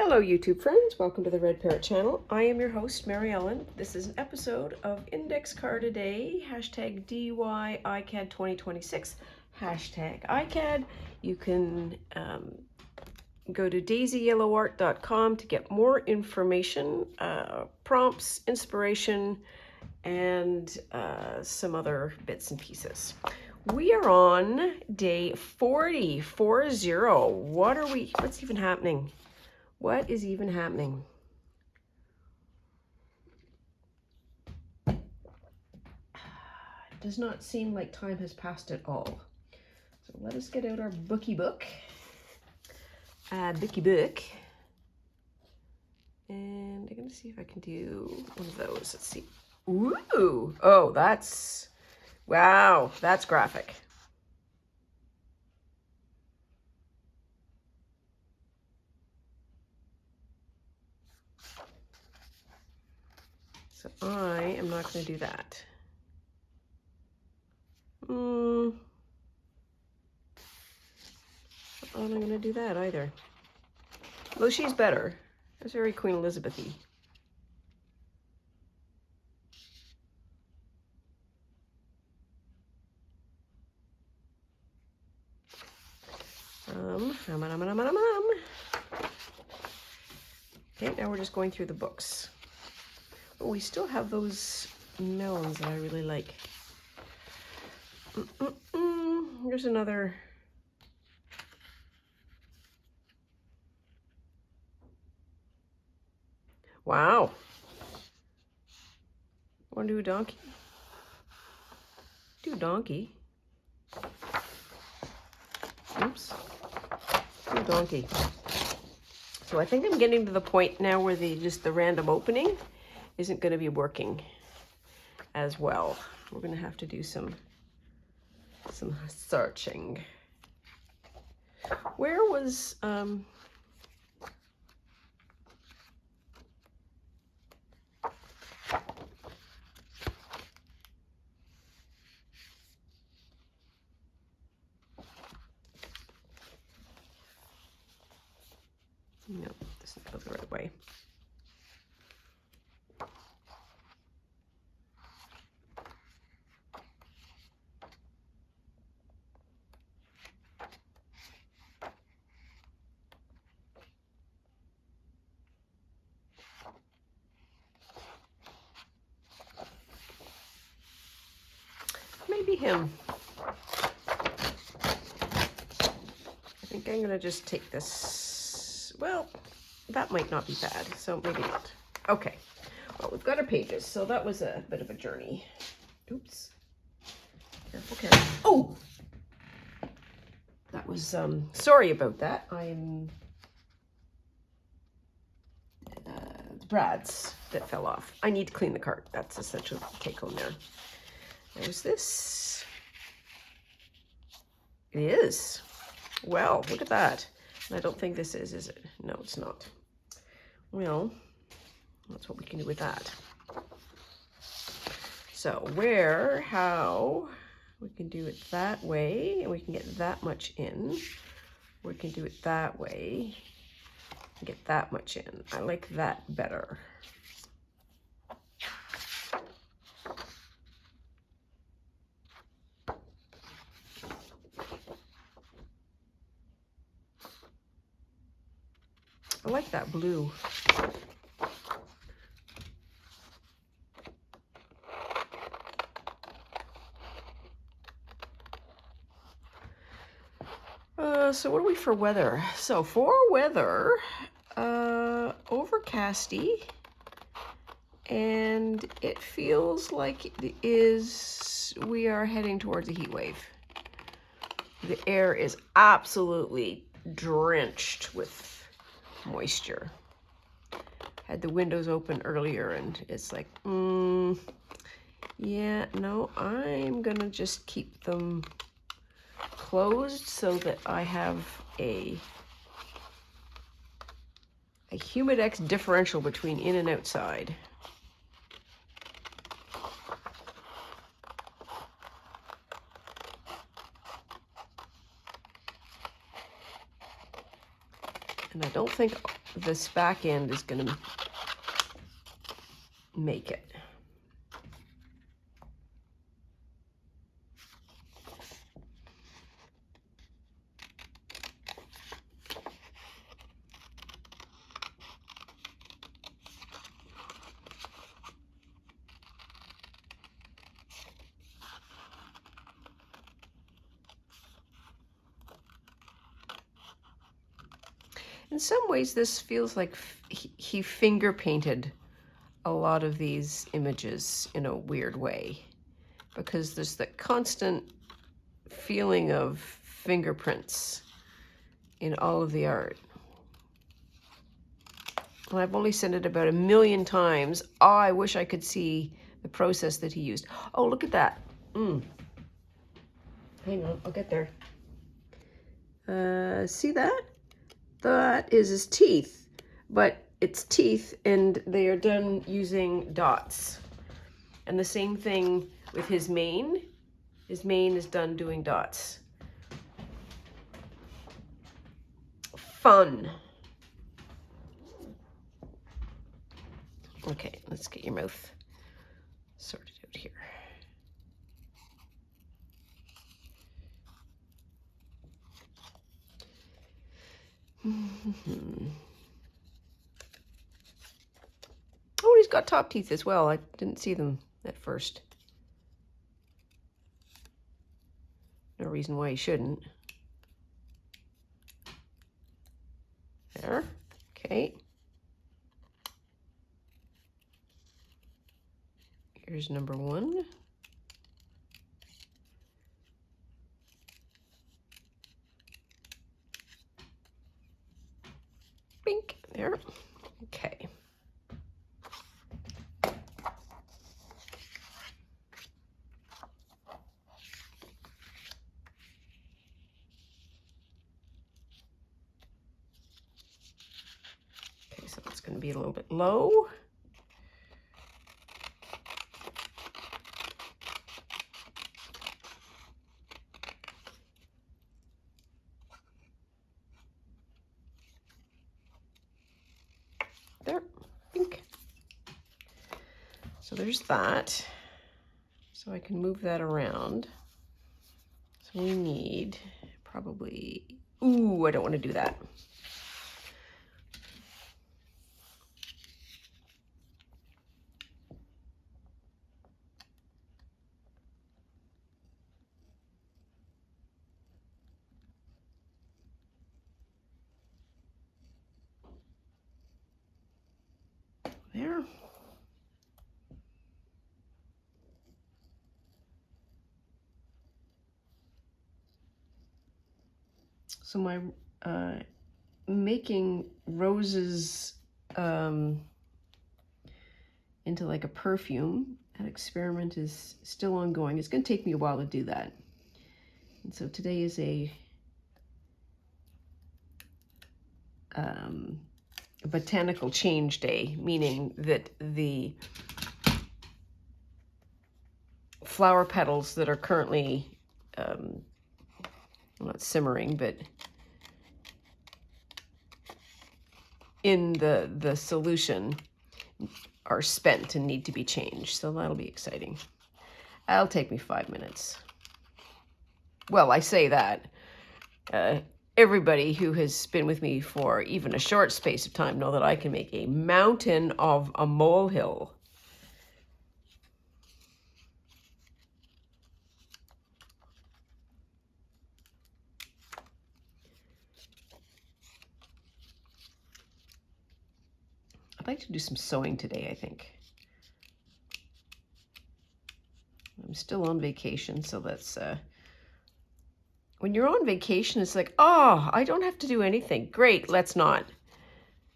Hello YouTube friends, welcome to the Red Parrot channel. I am your host, Mary Ellen. This is an episode of Index Card a Day, hashtag DYICAD 2026, hashtag ICAD. You can go to daisyyellowart.com to get more information, prompts, inspiration, and some other bits and pieces. We are on day 40. What's even happening? What is even happening? It does not seem like time has passed at all. So let us get out our bookie book. Bookie book. And I'm going to see if I can do one of those. Let's see. Ooh! Oh, that's... Wow, that's graphic. So I am not going to do that. I'm not going to do that either. Well, she's better. That's very Queen Elizabeth-y. Okay, now we're just going through the books. Oh, we still have those melons that I really like. Here's another. Wow. Want to do a donkey? Do a donkey. Oops. Do a donkey. So I think I'm getting to the point now where just the random opening isn't going to be working as well. We're going to have to do some searching. Where was no, this doesn't go the right way. Maybe him. I think I'm gonna just take this. Well, that might not be bad, so maybe not. Okay, well, we've got our pages, so that was a bit of a journey. Oops. Careful, careful. Oh! That was, sorry about that. I'm, brads that fell off. I need to clean the cart. That's essentially the take home there. There's this. It is. Well, look at that. I don't think this is it? No, it's not. Well, that's what we can do with that. So how, we can do it that way, and we can get that much in. We can do it that way, and get that much in. I like that better. I like that blue. So what are we for weather? So for weather, overcasty, and it feels like we are heading towards a heat wave. The air is absolutely drenched with moisture. Had the windows open earlier and it's like, yeah, no, I'm gonna just keep them closed so that I have a humidex differential between in and outside. And I don't think this back end is going to make it. In some ways, this feels like he finger painted a lot of these images in a weird way, because there's that constant feeling of fingerprints in all of the art. And I've only said it about 1,000,000 times. Oh, I wish I could see the process that he used. Oh, look at that. Hang on, I'll get there. See that? That is his teeth, but it's teeth and they are done using dots. And the same thing with his mane. His mane is done doing dots. Fun. Okay, let's get your mouth sorted out here. Oh, he's got top teeth as well. I didn't see them at first. No reason why he shouldn't. There. Okay. Here's number 1. Bink. There. Okay. Okay, so it's going to be a little bit low. There, pink. So there's that. So I can move that around. So we need probably, ooh, I don't want to do that. There. So my making roses into like a perfume, that experiment is still ongoing. It's going to take me a while to do that. And so today is a botanical change day, meaning that the flower petals that are currently not simmering, but in the solution are spent and need to be changed. So that'll be exciting. That'll take me 5 minutes. Well, I say that. Everybody who has been with me for even a short space of time know that I can make a mountain of a molehill. I'd like to do some sewing today, I think. I'm still on vacation, so that's... when you're on vacation, it's like, oh, I don't have to do anything. Great, let's not.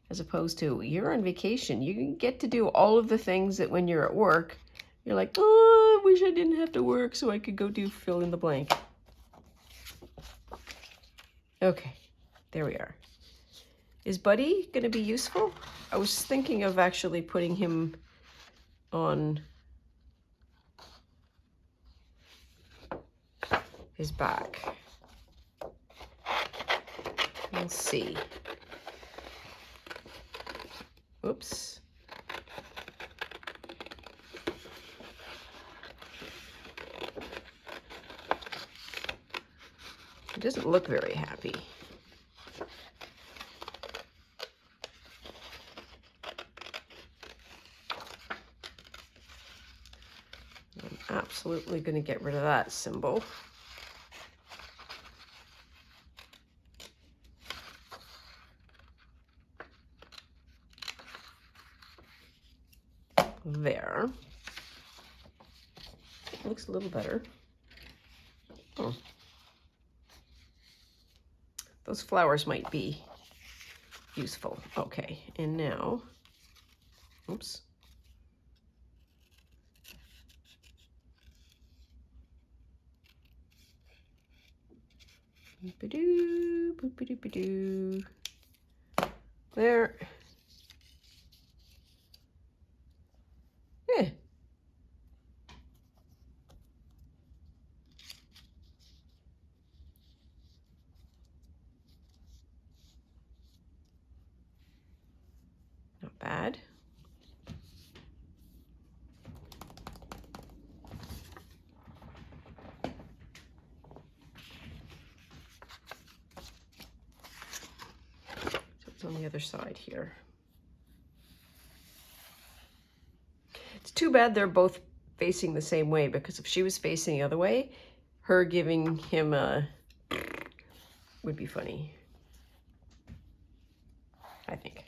As opposed to, you're on vacation. You get to do all of the things that when you're at work, you're like, oh, I wish I didn't have to work so I could go do fill in the blank. Okay, there we are. Is Buddy going to be useful? I was thinking of actually putting him on his back. We'll see. Oops. It doesn't look very happy. I'm absolutely going to get rid of that symbol. There. Looks a little better. Oh. Those flowers might be useful. Okay, and now, oops. Boop-a-doo, boop-a-doo-ba-doo. There. Eh. Not bad. So it's on the other side here. It's too bad they're both facing the same way, because if she was facing the other way, her giving him a would be funny, I think.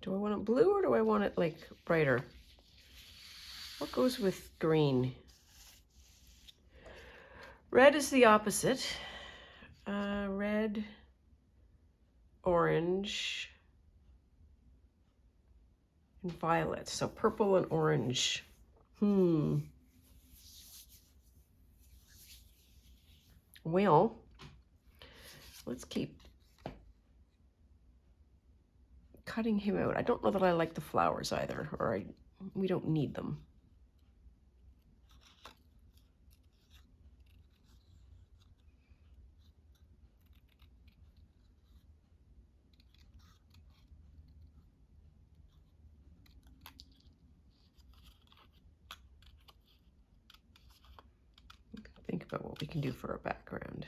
Do I want it blue or do I want it like brighter? What goes with green? Red is the opposite. Red, orange, and violet. So purple and orange. Well, let's keep cutting him out. I don't know that I like the flowers either, or we don't need them. Think about what we can do for a background.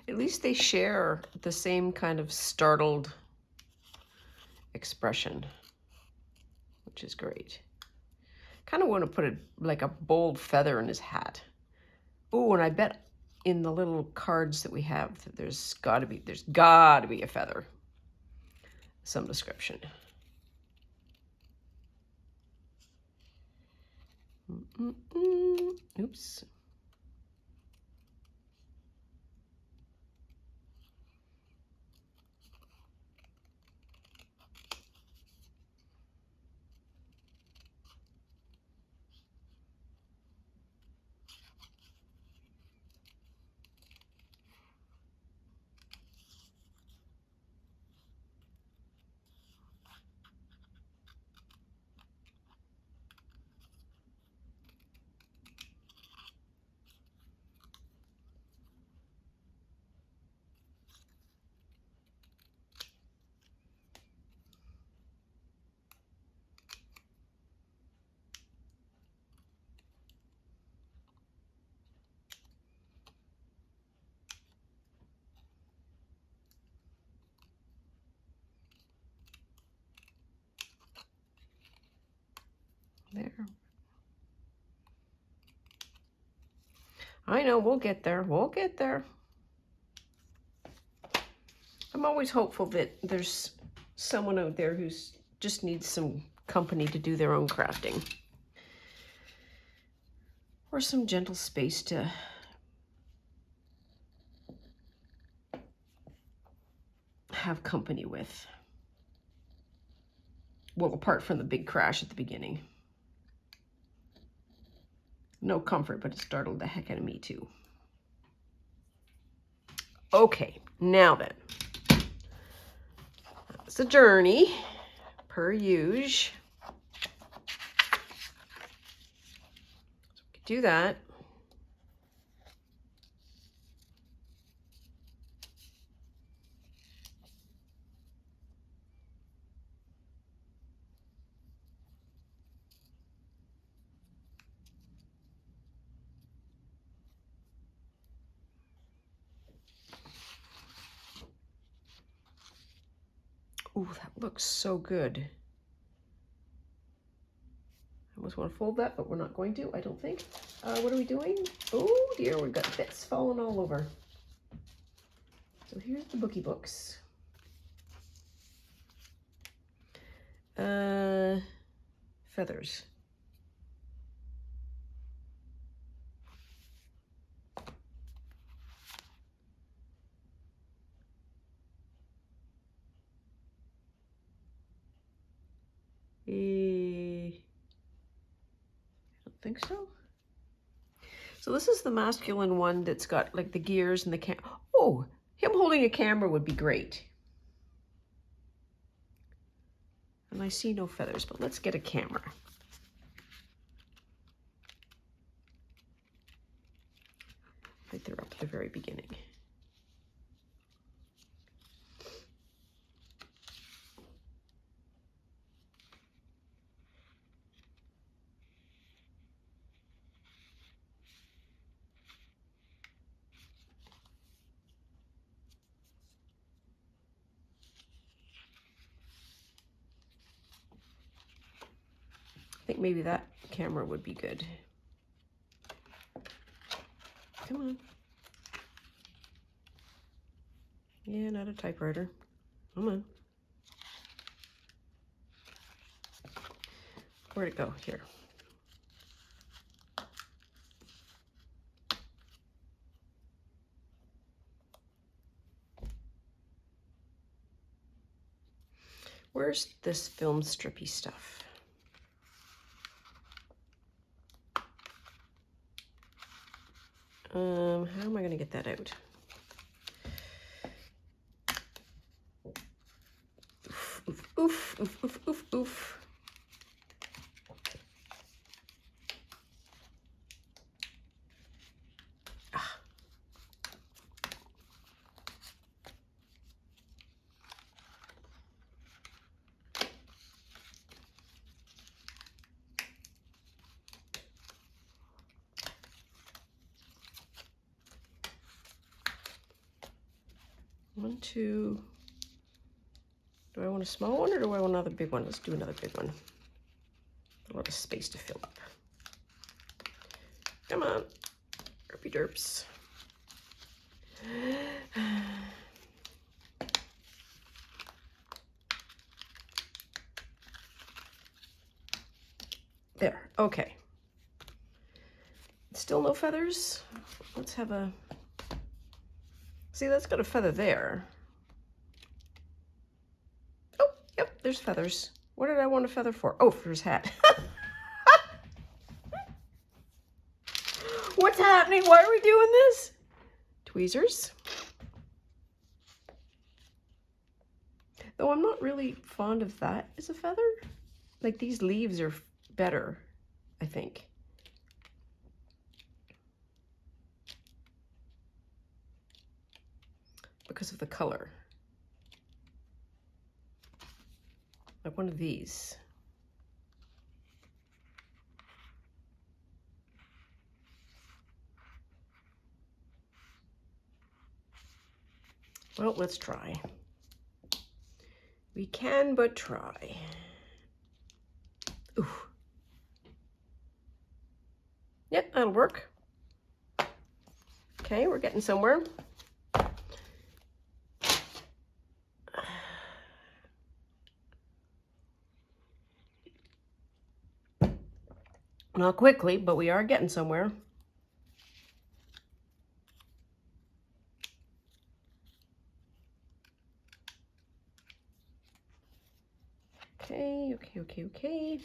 At least they share the same kind of startled expression, which is great. Kind of want to put like a bold feather in his hat. Oh, and I bet in the little cards that we have, there's got to be a feather, some description. Oops. There. I know, we'll get there. We'll get there. I'm always hopeful that there's someone out there who's just needs some company to do their own crafting. Or some gentle space to have company with. Well, apart from the big crash at the beginning. No comfort, but it startled the heck out of me too. Okay, now then. It's a journey, per usual. So we can do that. Ooh, that looks so good. I almost want to fold that, but we're not going to, I don't think. What are we doing? Oh dear, we've got bits falling all over. So here's the bookie books. Feathers. I don't think so. So this is the masculine one that's got like the gears and the oh, him holding a camera would be great. And I see no feathers, but let's get a camera. Right there up at the very beginning. I think maybe that camera would be good. Come on. Yeah, not a typewriter. Come on. Where'd it go? Here. Where's this film strippy stuff? How am I going to get that out? Oof, oof, oof, oof, oof, oof. Ah. One, two. Do I want a small one or do I want another big one? Let's do another big one. A lot of space to fill up. Come on, derpy derps. There, okay. Still no feathers? Let's have a, see, that's got a feather there. Oh, yep, there's feathers. What did I want a feather for? Oh, for his hat. What's happening? Why are we doing this? Tweezers. Though I'm not really fond of that as a feather. Like these leaves are better, I think. Because of the color. Like one of these. Well, let's try. We can but try. Ooh. Yep, that'll work. Okay, we're getting somewhere. Not quickly, but we are getting somewhere. Okay, okay, okay, okay.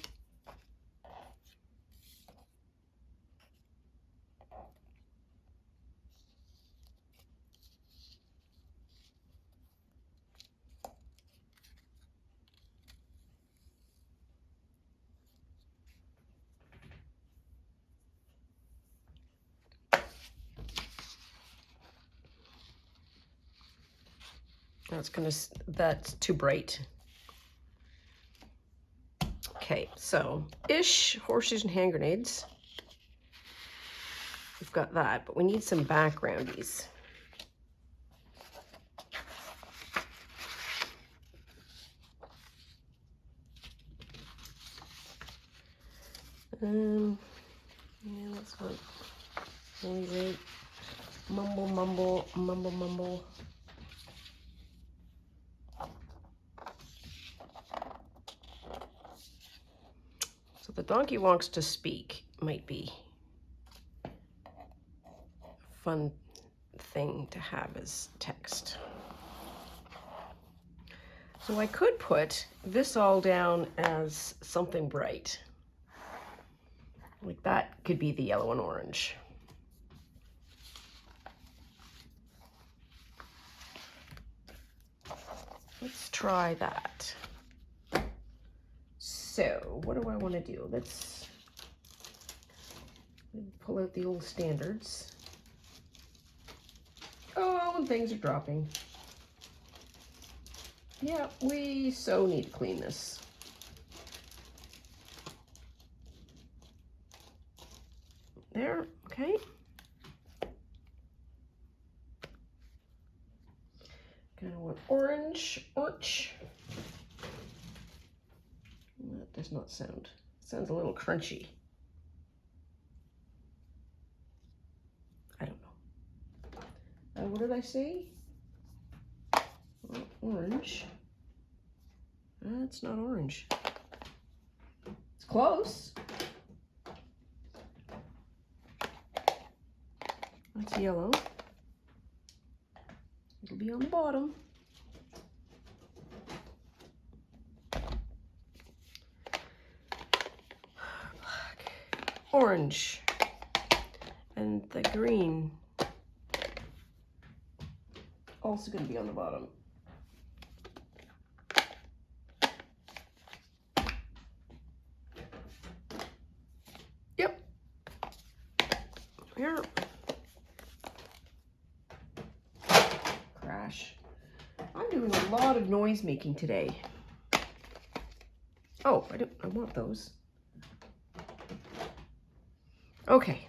That's too bright. Okay, so ish, horseshoes and hand grenades. We've got that, but we need some backgroundies. Yeah, that's what. Wait. Mumble, mumble, mumble, mumble. So the donkey wants to speak might be a fun thing to have as text. So I could put this all down as something bright. Like that could be the yellow and orange. Let's try that. So what do I want to do? Let's pull out the old standards. Oh, and things are dropping. Yeah, we so need to clean this. There, okay. Kind of want orange. That does not sound, sounds a little crunchy. I don't know. What did I say? Orange. That's not orange. It's close. That's yellow. It'll be on the bottom. Black. Orange. And the green. Also going to be on the bottom. Yep. Here. Crash. I'm doing a lot of noise making today. Oh, I want those. Okay.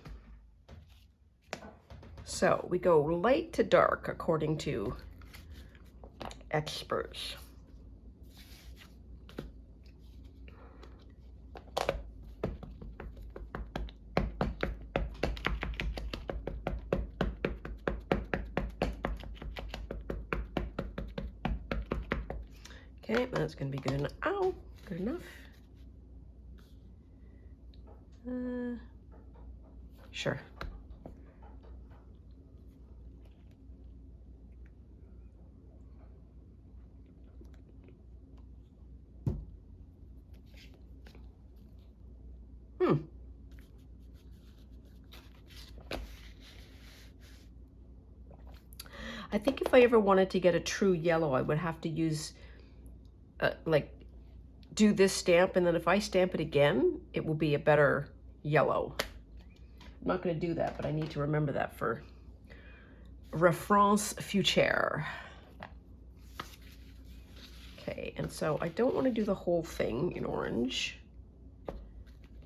So we go light to dark according to experts. Okay, that's going to be good enough. Ow, good enough. Sure. I think if I ever wanted to get a true yellow, I would have to use, like, do this stamp, and then if I stamp it again, it will be a better yellow. I'm not going to do that, but I need to remember that for reference future. Okay, and so I don't want to do the whole thing in orange.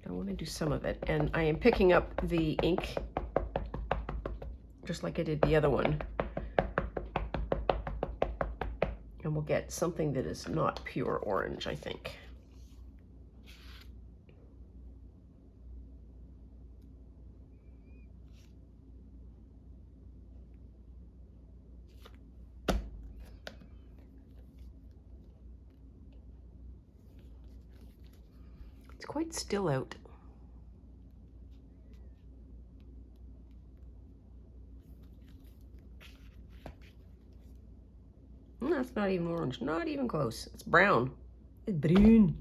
I want to do some of it, and I am picking up the ink just like I did the other one. And we'll get something that is not pure orange, I think. It's quite still out. That's not even orange, not even close. It's brown. Bruin.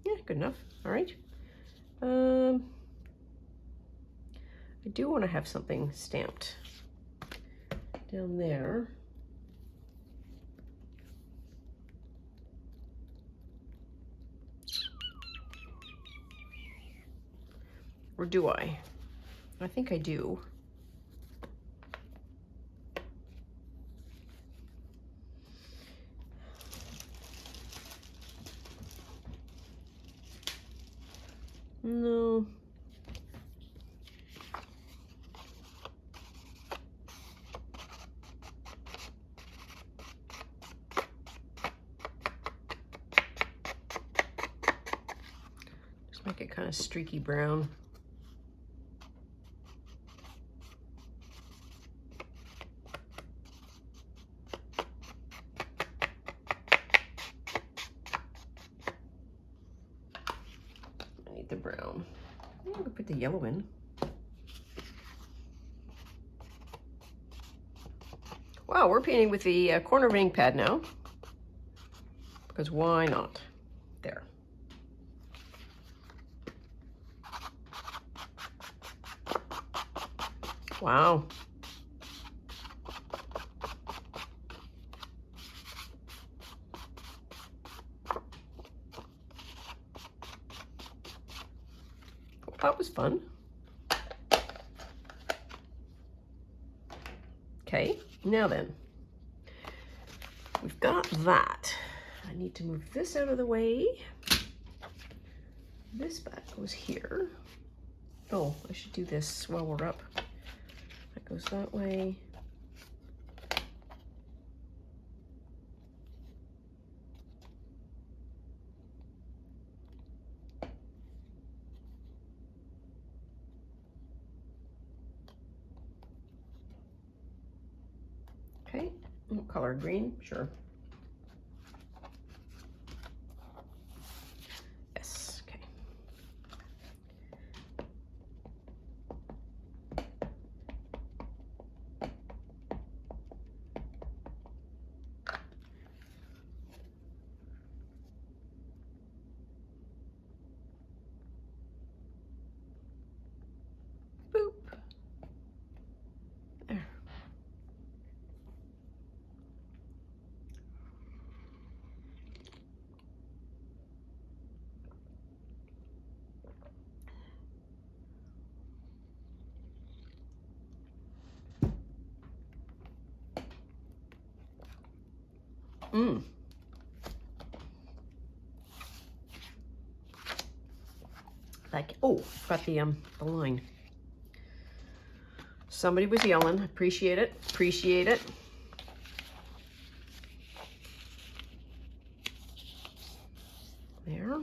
Yeah, good enough. All right. I do want to have something stamped down there. Or do I? I think I do. No. Just make it kind of streaky brown. I need the brown. I'm gonna put the yellow in. Wow, we're painting with the corner of an ink pad now. Because why not? There. Wow. That was fun. Okay, now then. We've got that. I need to move this out of the way. This back goes here. Oh, I should do this while we're up. That goes that way. Okay, what color? Green? Sure. Yes, okay. Boop. There. Mmm. Like, oh, got the line. Somebody was yelling. Appreciate it. Appreciate it. There.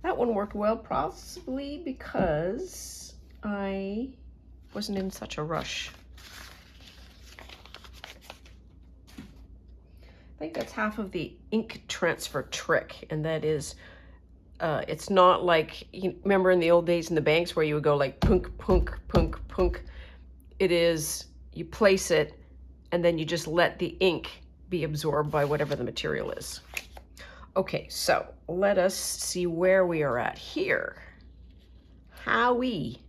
That one worked well, possibly because I wasn't in such a rush. I think that's half of the ink transfer trick, and that is, it's not like, you remember in the old days in the banks where you would go like punk, punk, punk, punk. It is, you place it, and then you just let the ink be absorbed by whatever the material is. Okay, so let us see where we are at here. Howie.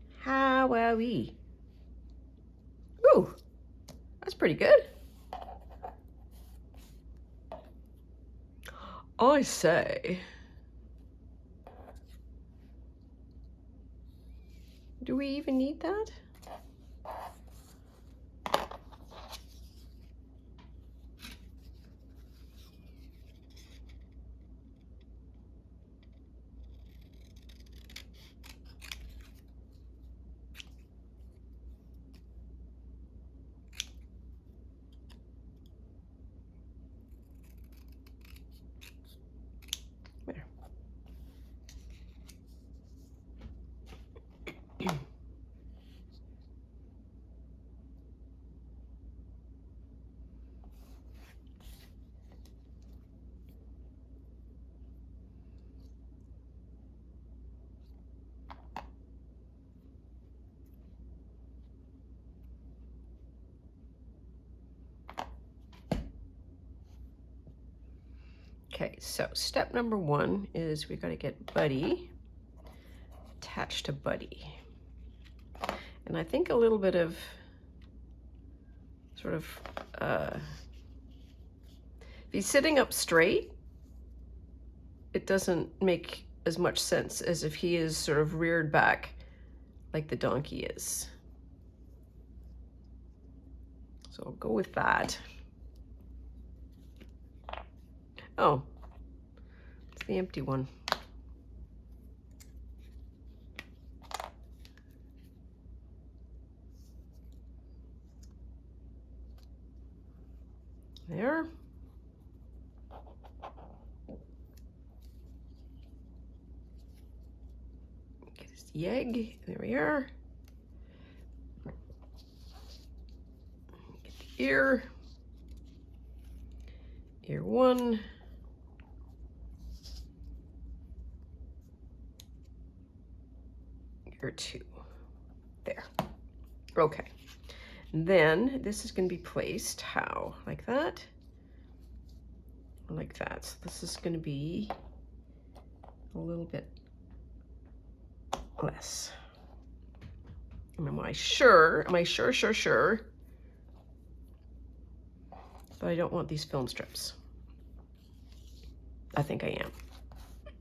Ooh, that's pretty good. I say. Do we even need that? Okay, so step number one is we got to get Buddy attached to Buddy. And I think a little bit of sort of, if he's sitting up straight, it doesn't make as much sense as if he is sort of reared back like the donkey is. So I'll go with that. Oh, it's the empty one. There. Get his the egg. There we are. Get the ear. Ear one. Ear two. There. Okay. And then this is going to be placed how? Like that? Like that. So this is going to be a little bit less. And am I sure that I don't want these film strips? I think I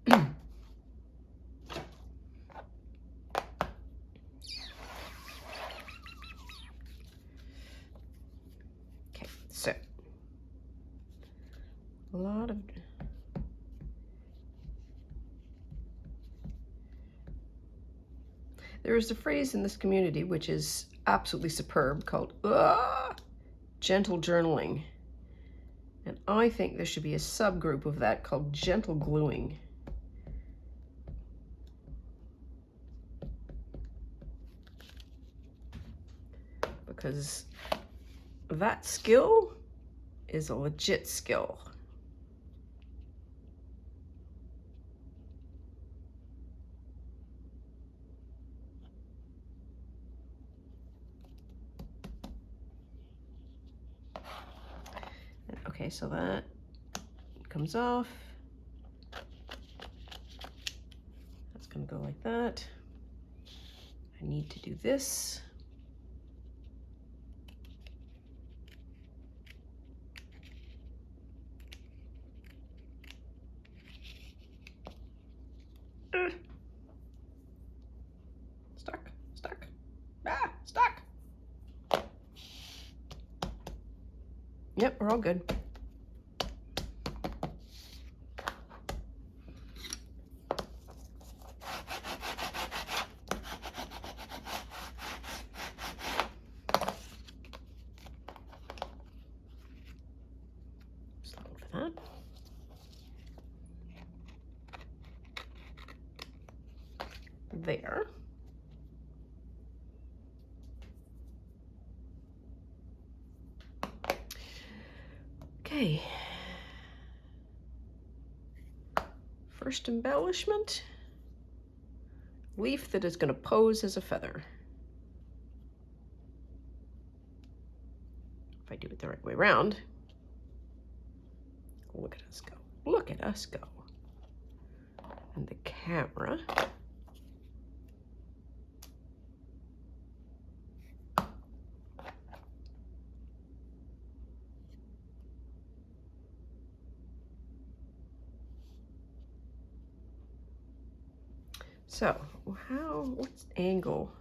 am. Okay, so a lot of there is a phrase in this community which is absolutely superb called gentle journaling. And I think there should be a subgroup of that called gentle gluing. Because that skill is a legit skill. Okay, so that comes off. That's going to go like that. I need to do this. Stuck. Stuck. Yep, we're all good. That. There. Okay. First embellishment. Leaf that is going to pose as a feather. If I do it the right way around. Look at us go. Look at us go. And the camera. So, what's angle?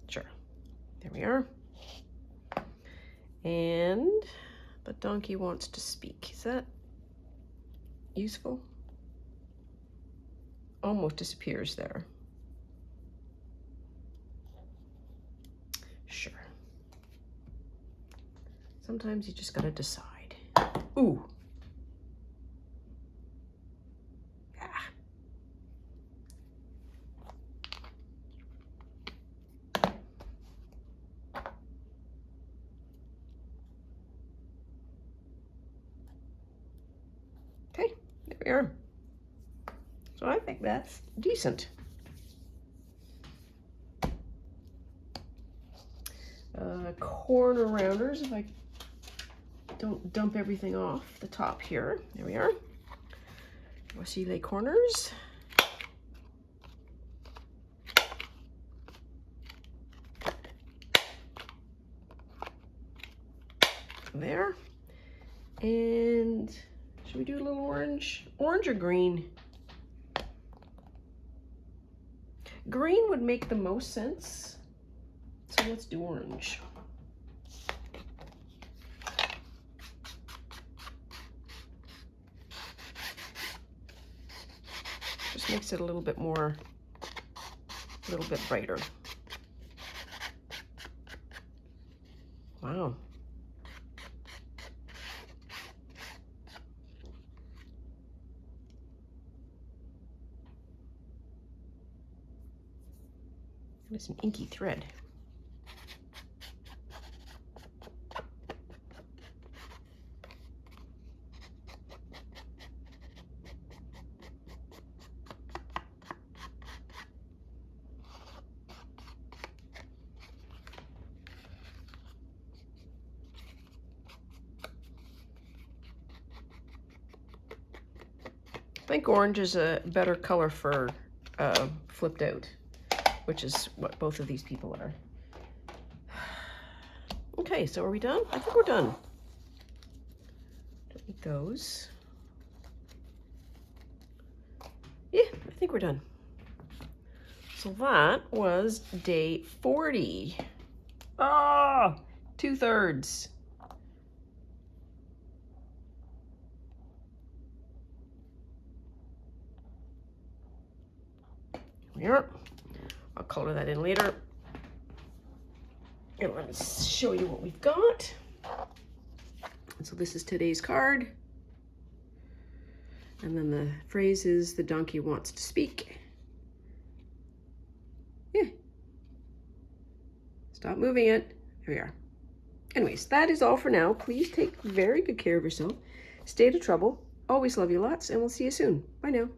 Sure. There we are. And the donkey wants to speak. Is that useful? Almost disappears there. Sure. Sometimes you just gotta decide. Ooh. Ah. Okay, there we are. So I think that's decent. Corner rounders, if I don't dump everything off the top here. There we are. Washi corners. There. And should we do a little orange? Orange or green? Green would make the most sense. So let's do orange. Just makes it a little bit more, a little bit brighter. Wow. It's an inky thread. I think orange is a better color for flipped out, which is what both of these people are. Okay, so are we done? I think we're done. Don't need those. Yeah, I think we're done. So that was day 40. Ah, 2/3. Here, I'll color that in later. And let me show you what we've got. So this is today's card. And then the phrase is, the donkey wants to speak. Yeah. Stop moving it. Here we are. Anyways, that is all for now. Please take very good care of yourself. Stay out of trouble. Always love you lots, and we'll see you soon. Bye now.